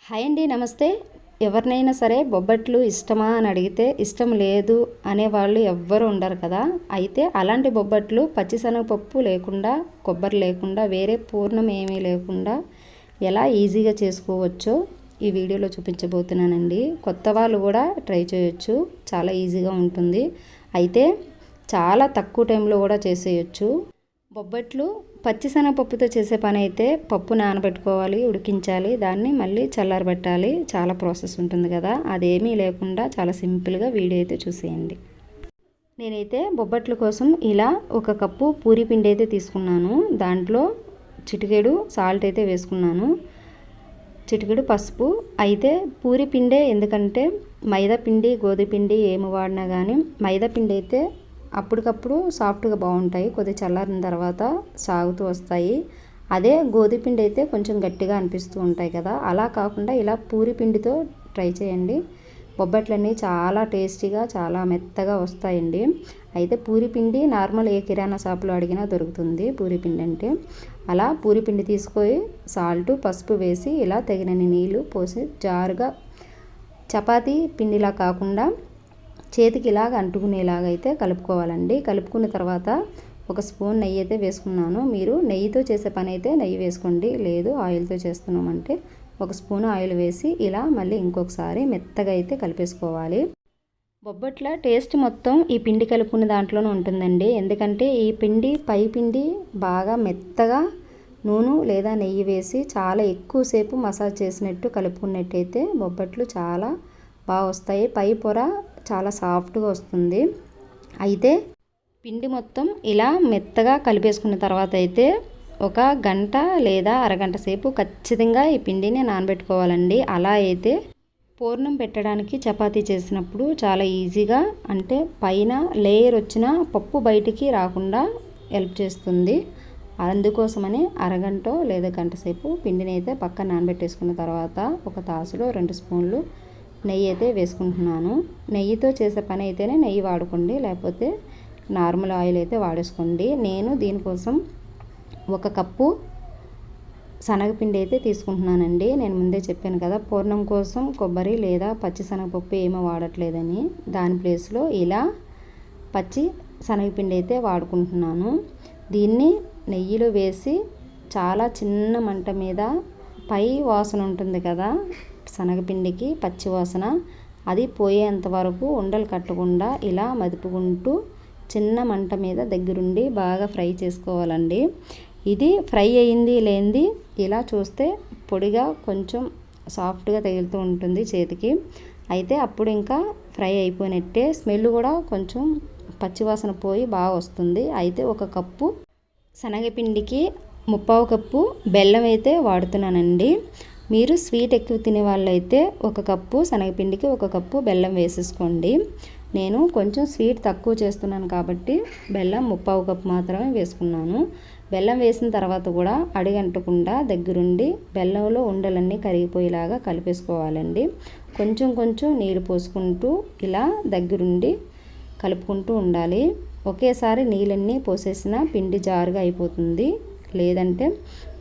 Hi అండి, నమస్తే. ఎవరినైనా సరే బొబ్బట్లు ఇష్టమా అని అడిగితే ఇష్టం లేదు అనేవాళ్ళు ఎవ్వరు ఉండరు కదా. అయితే అలాంటి బొబ్బట్లు పచ్చిశనగపప్పు లేకుండా, కొబ్బరి లేకుండా, వేరే పూర్ణం ఏమీ లేకుండా ఎలా ఈజీగా చేసుకోవచ్చో ఈ వీడియోలో చూపించబోతున్నానండి. కొత్త వాళ్ళు కూడా ట్రై చేయొచ్చు, చాలా ఈజీగా ఉంటుంది. అయితే చాలా తక్కువ టైంలో కూడా చేసేయచ్చు. బొబ్బట్లు పచ్చిశనగపప్పుతో చేసే పని అయితే పప్పు నానబెట్టుకోవాలి, ఉడికించాలి, దాన్ని మళ్ళీ చల్లారబెట్టాలి. చాలా ప్రాసెస్ ఉంటుంది కదా. అదేమీ లేకుండా చాలా సింపుల్గా వీడియో అయితే చూసేయండి. నేనైతే బొబ్బట్ల కోసం ఇలా 1 కప్పు పూరి పిండి అయితే తీసుకున్నాను. దాంట్లో చిటికెడు సాల్ట్ అయితే వేసుకున్నాను, చిటికెడు పసుపు. అయితే పూరి పిండే, ఎందుకంటే మైదా పిండి గోధుమ పిండి ఏమి వాడినా కానీ మైదా పిండి అయితే అప్పటికప్పుడు సాఫ్ట్గా బాగుంటాయి, కొద్దిగా చల్లారిన తర్వాత సాగుతూ వస్తాయి. అదే గోధుమ పిండి అయితే కొంచెం గట్టిగా అనిపిస్తూ ఉంటాయి కదా. అలా కాకుండా ఇలా పూరి పిండితో ట్రై చేయండి. బొబ్బట్లన్నీ చాలా టేస్టీగా, చాలా మెత్తగా వస్తాయండి. అయితే పూరి పిండి నార్మల్ ఏ కిరాణా షాప్లో అడిగినా దొరుకుతుంది పూరి పిండి అంటే. అలా పూరి పిండి తీసుకొని సాల్ట్ పసుపు వేసి ఇలా తగినన్ని నీళ్ళు పోసి జారుగా, చపాతీ పిండిలా కాకుండా చేతికి ఇలాగ అంటుకునేలాగా అయితే కలుపుకోవాలండి. కలుపుకున్న తర్వాత 1 స్పూన్ నెయ్యి అయితే వేసుకున్నాను. మీరు నెయ్యితో చేసే పని అయితే నెయ్యి వేసుకోండి, లేదు ఆయిల్తో చేస్తున్నామంటే 1 స్పూన్ ఆయిల్ వేసి ఇలా మళ్ళీ ఇంకొకసారి మెత్తగా అయితే కలిపేసుకోవాలి. బొబ్బట్ల టేస్ట్ మొత్తం ఈ పిండి కలుపుకున్న దాంట్లోనే ఉంటుందండి. ఎందుకంటే ఈ పిండి పై పిండి బాగా మెత్తగా నూనె లేదా నెయ్యి వేసి చాలా ఎక్కువసేపు మసాజ్ చేసినట్టు కలుపుకున్నట్టయితే బొబ్బట్లు చాలా బాగా వస్తాయి. పై పొర చాలా సాఫ్ట్గా వస్తుంది. అయితే పిండి మొత్తం ఇలా మెత్తగా కలిపేసుకున్న తర్వాత అయితే 1 గంట లేదా అరగంట సేపు ఖచ్చితంగా ఈ పిండిని నానబెట్టుకోవాలండి. అలా అయితే పూర్ణం పెట్టడానికి చపాతీ చేసినప్పుడు చాలా ఈజీగా, అంటే పైన లేయర్ వచ్చిన పప్పు బయటికి రాకుండా హెల్ప్ చేస్తుంది. అందుకోసమని అరగంట లేదా గంట సేపు పిండిని అయితే పక్కన నానబెట్టేసుకున్న తర్వాత 1 తాసులో 2 స్పూన్లు నెయ్యి అయితే వేసుకుంటున్నాను. నెయ్యితో చేసే పని అయితేనే నెయ్యి వాడుకోండి, లేకపోతే నార్మల్ ఆయిల్ అయితే వాడేసుకోండి. నేను దీనికోసం 1 కప్పు శనగపిండి అయితే తీసుకుంటున్నానండి. నేను ముందే చెప్పాను కదా, పూర్ణం కోసం కొబ్బరి లేదా పచ్చి శనగపప్పు ఏమీ వాడట్లేదని. దాని ప్లేస్లో ఇలా పచ్చి శనగపిండి అయితే వాడుకుంటున్నాను. దీన్ని నెయ్యిలో వేసి చాలా చిన్న మంట మీద, పై వాసన ఉంటుంది కదా శనగపిండికి, పచ్చి వాసన, అది పోయేంత వరకు ఉండలు కట్టకుండా ఇలా మదుపుకుంటూ చిన్న మంట మీద దగ్గరుండి బాగా ఫ్రై చేసుకోవాలండి. ఇది ఫ్రై అయింది లేనిది ఇలా చూస్తే పొడిగా కొంచెం సాఫ్ట్గా తగులుతూ ఉంటుంది చేతికి. అయితే అప్పుడు ఇంకా ఫ్రై అయిపోయినట్టే. స్మెల్ కూడా కొంచెం పచ్చివాసన పోయి బాగా వస్తుంది. అయితే 1 కప్పు శనగపిండికి 1/2 కప్పు బెల్లం అయితే వాడుతున్నానండి. మీరు స్వీట్ ఎక్కువ తినే వాళ్ళైతే 1 కప్పు శనగపిండికి 1 కప్పు బెల్లం వేసేసుకోండి. నేను కొంచెం స్వీట్ తక్కువ చేస్తున్నాను కాబట్టి బెల్లం 1/2 కప్పు మాత్రమే వేసుకున్నాను. బెల్లం వేసిన తర్వాత కూడా అడుగంటకుండా దగ్గరుండి బెల్లంలో ఉండలన్నీ కరిగిపోయేలాగా కలిపేసుకోవాలండి. కొంచెం కొంచెం నీళ్ళు పోసుకుంటూ ఇలా దగ్గరుండి కలుపుకుంటూ ఉండాలి. ఒకేసారి నీళ్ళన్నీ పోసేసిన పిండి జారుగా అయిపోతుంది. లేదంటే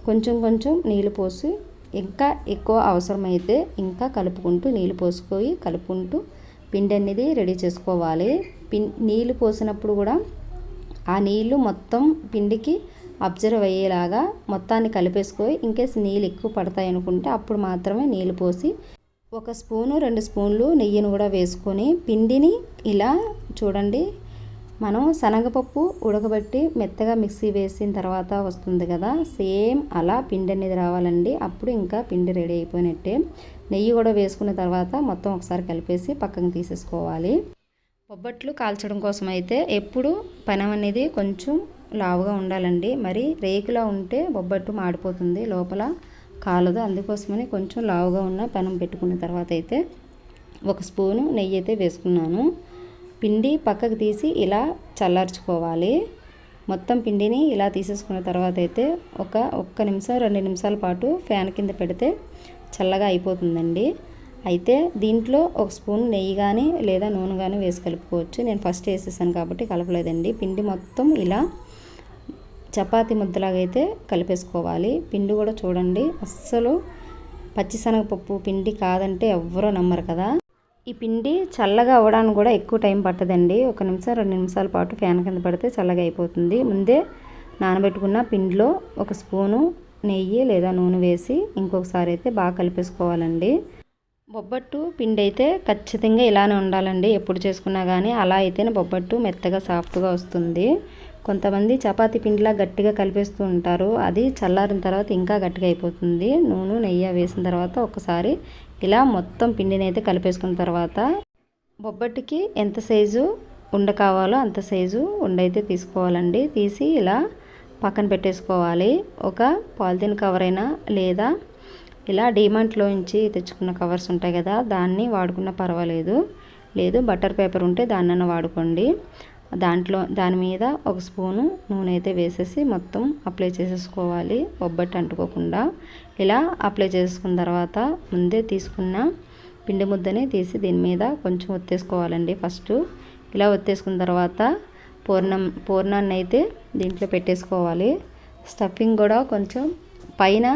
కొంచెం కొంచెం నీళ్ళు పోసి, ఇంకా ఎక్కువ అవసరమైతే ఇంకా కలుపుకుంటూ నీళ్ళు పోసుకొని కలుపుకుంటూ పిండి అనేది రెడీ చేసుకోవాలి. నీళ్ళు పోసినప్పుడు కూడా ఆ నీళ్ళు మొత్తం పిండికి అబ్జర్వ్ అయ్యేలాగా మొత్తాన్ని కలిపేసుకొని, ఇన్కేస్ నీళ్ళు ఎక్కువ పడతాయి అనుకుంటే అప్పుడు మాత్రమే నీళ్ళు పోసి 1 స్పూను 2 స్పూన్లు నెయ్యిని కూడా వేసుకొని పిండిని ఇలా చూడండి, మనం శనగపప్పు ఉడకబెట్టి మెత్తగా మిక్సీ వేసిన తర్వాత వస్తుంది కదా, సేమ్ అలా పిండి అనేది రావాలండి. అప్పుడు ఇంకా పిండి రెడీ అయిపోయినట్టే. నెయ్యి కూడా వేసుకున్న తర్వాత మొత్తం ఒకసారి కలిపేసి పక్కన తీసేసుకోవాలి. బొబ్బట్లు కాల్చడం కోసం అయితే ఎప్పుడు పెనం అనేది కొంచెం లావుగా ఉండాలండి. మరి రేకులా ఉంటే బొబ్బట్టు మాడిపోతుంది, లోపల కాలదు. అందుకోసమని కొంచెం లావుగా ఉన్న పెనం పెట్టుకున్న తర్వాత అయితే 1 స్పూను నెయ్యి అయితే వేసుకున్నాను. పిండి పక్కకు తీసి ఇలా చల్లార్చుకోవాలి. మొత్తం పిండిని ఇలా తీసేసుకున్న తర్వాత అయితే 1 నిమిషం 2 నిమిషాల పాటు ఫ్యాన్ కింద పెడితే చల్లగా అయిపోతుందండి. అయితే దీంట్లో 1 స్పూన్ నెయ్యి కానీ లేదా నూనె కానీ వేసి కలుపుకోవచ్చు. నేను ఫస్ట్ వేసేసాను కాబట్టి కలపలేదండి. పిండి మొత్తం ఇలా చపాతీ ముద్దలాగా అయితే కలిపేసుకోవాలి. పిండి కూడా చూడండి అస్సలు పచ్చిశనగపప్పు పిండి కాదంటే ఎవ్వరూ నమ్మరు కదా. ఈ పిండి చల్లగా అవ్వడానికి కూడా ఎక్కువ టైం పట్టదండి. 1 నిమిషం 2 నిమిషాల పాటు ఫ్యాన్ కింద పడితే చల్లగా అయిపోతుంది. ముందే నానబెట్టుకున్న పిండిలో 1 స్పూను నెయ్యి లేదా నూనె వేసి ఇంకొకసారి అయితే బాగా కలిపేసుకోవాలండి. బొబ్బట్టు పిండి అయితే ఖచ్చితంగా ఇలానే ఉండాలండి. ఎప్పుడు చేసుకున్నా కానీ అలా అయితేనే బొబ్బట్టు మెత్తగా సాఫ్ట్గా వస్తుంది. కొంతమంది చపాతీ పిండిలా గట్టిగా కలిపేస్తూ ఉంటారు. అది చల్లారిన తర్వాత ఇంకా గట్టిగా అయిపోతుంది. నూనె నెయ్యి వేసిన తర్వాత ఒకసారి ఇలా మొత్తం పిండిని అయితే కలిపేసుకున్న తర్వాత బొబ్బట్టుకి ఎంత సైజు ఉండ కావాలో అంత సైజు ఉండ అయితే తీసుకోవాలండి. తీసి ఇలా పక్కన పెట్టేసుకోవాలి. ఒక పాలిథిన్ కవర్ అయినా లేదా ఇలా డీమార్ట్లో నుంచి తెచ్చుకున్న కవర్స్ ఉంటాయి కదా, దాన్ని వాడుకున్నా పర్వాలేదు. లేదు బటర్ పేపర్ ఉంటే దాన్నైనా వాడుకోండి. దాని మీద 1 స్పూను నూనె అయితే వేసేసి మొత్తం అప్లై చేసేసుకోవాలి, బొబ్బట్టు అంటుకోకుండా. ఇలా అప్లై చేసుకున్న తర్వాత ముందే తీసుకున్న పిండి ముద్దని తీసి దీని మీద కొంచెం ఒత్తేసుకోవాలండి. ఫస్ట్ ఇలా ఒత్తేసుకున్న తర్వాత పూర్ణాన్ని అయితే దీంట్లో పెట్టేసుకోవాలి. స్టఫింగ్ కూడా కొంచెం పైన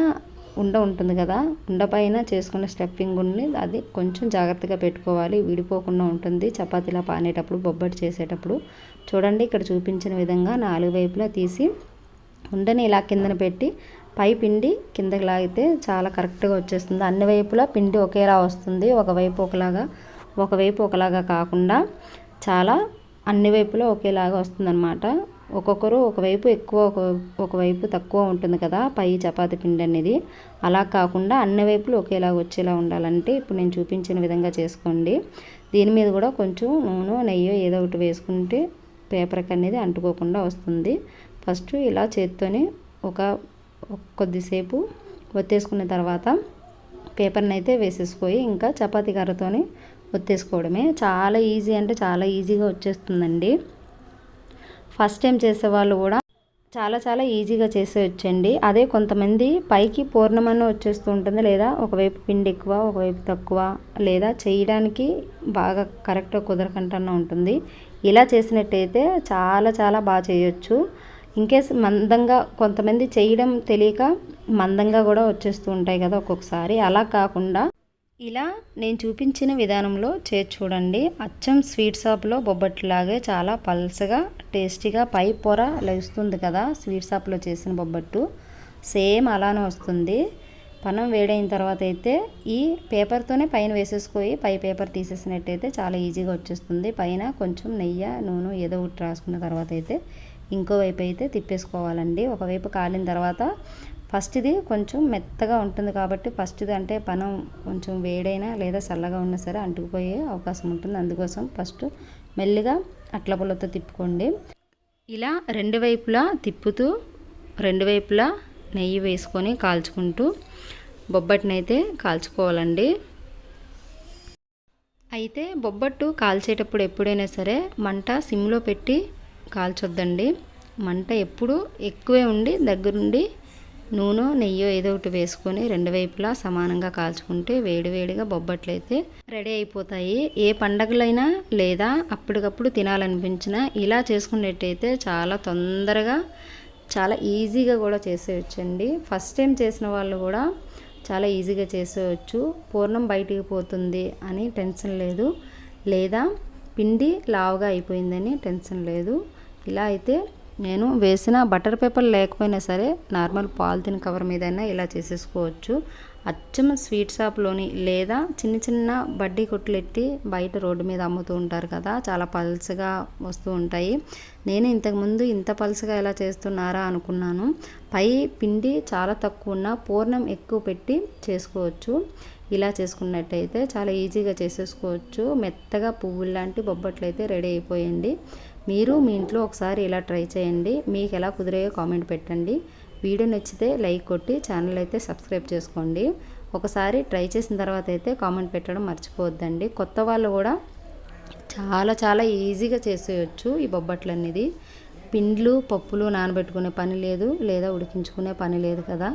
ఉండ ఉంటుంది కదా, ఉండ పైన చేసుకున్న స్టఫింగ్ ఉంది, అది కొంచెం జాగ్రత్తగా పెట్టుకోవాలి, విడిపోకుండా ఉంటుంది చపాతీలా పానేటప్పుడు బొబ్బట్టు చేసేటప్పుడు. చూడండి ఇక్కడ చూపించిన విధంగా 4 వైపులా తీసి ఉండని ఇలా కిందన పెట్టి పై పిండి కిందకి లాగితే చాలా కరెక్ట్గా వచ్చేస్తుంది. అన్ని వైపులా పిండి ఒకేలా వస్తుంది. ఒకవైపు ఒకలాగా కాకుండా చాలా అన్ని వైపులా ఒకేలాగా వస్తుందన్నమాట. ఒక్కొక్కరు ఒకవైపు ఎక్కువ ఒకవైపు తక్కువ ఉంటుంది కదా పై చపాతీ పిండి అనేది, అలా కాకుండా అన్ని వైపులు ఒకేలాగా వచ్చేలా ఉండాలంటే ఇప్పుడు నేను చూపించిన విధంగా చేసుకోండి. దీని మీద కూడా కొంచెం నూనె నెయ్యి ఏదో ఒకటి వేసుకుంటే పేపర్కి అనేది అంటుకోకుండా వస్తుంది. ఫస్ట్ ఇలా చేత్తోని కొద్దిసేపు ఒత్తేసుకున్న తర్వాత పేపర్ని అయితే వేసేసుకొని ఇంకా చపాతీ కర్రతోని ఒత్తేసుకోవడమే. చాలా ఈజీ అంటే చాలా ఈజీగా వచ్చేస్తుందండి. ఫస్ట్ టైం చేసేవాళ్ళు కూడా చాలా ఈజీగా చేసేయచ్చండి. అదే కొంతమంది పైకి పూర్ణమన్న వచ్చేస్తూ ఉంటుంది, లేదా ఒకవైపు పిండి ఎక్కువ ఒకవైపు తక్కువ, లేదా చేయడానికి బాగా కరెక్ట్గా కుదరకంటన్నా ఉంటుంది. ఇలా చేసినట్టయితే చాలా బాగా చేయొచ్చు. ఇన్కేస్ మందంగా కొంతమంది చేయడం తెలియక మందంగా కూడా వచ్చేస్తూ ఉంటాయి కదా ఒక్కొక్కసారి. అలా కాకుండా ఇలా నేను చూపించిన విధానంలో చేసి చూడండి. అచ్చం స్వీట్ షాప్లో బొబ్బట్టులాగే చాలా పల్సగా టేస్టీగా పై పొర లేస్తుంది కదా స్వీట్ షాప్లో చేసిన బొబ్బట్టు, సేమ్ అలానే వస్తుంది. పనం వేడైన తర్వాత అయితే ఈ పేపర్తోనే పైన వేసేసుకొని పై పేపర్ తీసేసినట్టయితే చాలా ఈజీగా వచ్చేస్తుంది. పైన కొంచెం నెయ్యి నూనె ఏదో ఒకటి రాసుకున్న తర్వాత అయితే ఇంకోవైపు అయితే తిప్పేసుకోవాలండి. ఒకవైపు కాలిన తర్వాత ఫస్ట్ది కొంచెం మెత్తగా ఉంటుంది కాబట్టి ఫస్ట్ది అంటే పనం కొంచెం వేడైనా లేదా చల్లగా ఉన్నా సరే అంటుకుపోయే అవకాశం ఉంటుంది. అందుకోసం ఫస్ట్ మెల్లిగా అట్ల పుల్లతో తిప్పుకోండి. ఇలా 2 వైపులా తిప్పుతూ 2 వైపులా నెయ్యి వేసుకొని కాల్చుకుంటూ బొబ్బట్టునైతే కాల్చుకోవాలండి. అయితే బొబ్బట్టు కాల్చేటప్పుడు ఎప్పుడైనా సరే మంట సిమ్లో పెట్టి కాల్చొద్దండి. మంట ఎప్పుడు ఎక్కువే ఉండి దగ్గరుండి నూనె నెయ్యి ఏదో ఒకటి వేసుకొని 2 వైపులా సమానంగా కాల్చుకుంటే వేడివేడిగా బొబ్బట్లు అయితే రెడీ అయిపోతాయి. ఏ పండగలైనా లేదా అప్పటికప్పుడు తినాలనిపించినా ఇలా చేసుకున్నట్టయితే చాలా తొందరగా చాలా ఈజీగా కూడా చేసేయచ్చండి. ఫస్ట్ టైం చేసిన వాళ్ళు కూడా చాలా ఈజీగా చేసేయచ్చు. పూర్ణం బయటికి పోతుంది అని టెన్షన్ లేదు, లేదా పిండి లావుగా అయిపోయిందని టెన్షన్ లేదు. ఇలా అయితే నేను వేసిన బటర్ పేపర్ లేకపోయినా సరే నార్మల్ పాలిథిన్ కవర్ మీదైనా ఇలా చేసేసుకోవచ్చు. అచ్చం స్వీట్ షాప్లోని లేదా చిన్న బడ్డీ కొట్టులెట్టి బయట రోడ్డు మీద అమ్ముతూ ఉంటారు కదా, చాలా పల్చగా వస్తూ ఉంటాయి. నేను ఇంతకుముందు ఇంత పల్చగా ఎలా చేస్తున్నారా అనుకున్నాను. పై పిండి చాలా తక్కువ ఉన్న పూర్ణం ఎక్కువ పెట్టి చేసుకోవచ్చు. ఇలా చేసుకున్నట్టయితే చాలా ఈజీగా చేసేసుకోవచ్చు. మెత్తగా పువ్వులు లాంటి బొబ్బట్లు అయితే రెడీ అయిపోయింది. మీరు మీ ఇంట్లో ఒకసారి ఇలా ట్రై చేయండి. మీకు ఎలా కుదిరాయో కామెంట్ పెట్టండి. వీడియో నచ్చితే లైక్ కొట్టి ఛానల్ అయితే సబ్స్క్రైబ్ చేసుకోండి. ఒకసారి ట్రై చేసిన తర్వాత అయితే కామెంట్ పెట్టడం మర్చిపోవద్దండి. కొత్త వాళ్ళు కూడా చాలా ఈజీగా చేసేయచ్చు ఈ బొబ్బట్లు అనేది. పిండ్లు పప్పులు నానబెట్టుకునే పని లేదు, లేదా ఉడికించుకునే పని లేదు కదా.